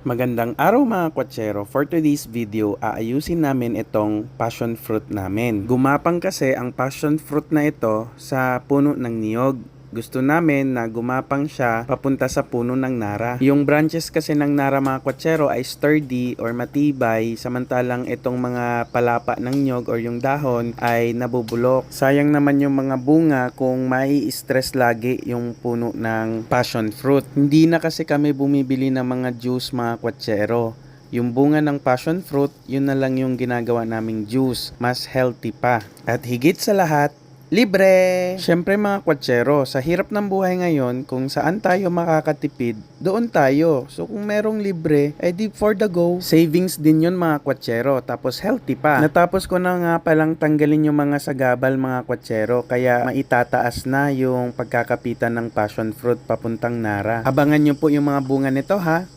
Magandang araw mga kwatsero. For today's video, aayusin namin itong passion fruit namin. Gumapang kasi ang passion fruit na ito sa puno ng niyog. Gusto namin na gumapang siya papunta sa puno ng nara. Yung branches kasi ng nara mga kwatsero ay sturdy or matibay, samantalang itong mga palapa ng niyog or yung dahon ay nabubulok. Sayang naman yung mga bunga kung mai-stress lagi yung puno ng passion fruit. Hindi na kasi kami bumibili ng mga juice mga kwatsero. Yung bunga ng passion fruit, yun na lang yung ginagawa naming juice. Mas healthy pa. At higit sa lahat, libre! Siyempre mga kwatsero, sa hirap ng buhay ngayon, kung saan tayo makakatipid, doon tayo. So kung merong libre, ay di for the go. Savings din yun mga kwatsero, tapos healthy pa. Natapos ko na nga palang tanggalin yung mga sagabal mga kwatsero, kaya maitataas na yung pagkakapitan ng passion fruit papuntang nara. Abangan nyo po yung mga bunga nito ha.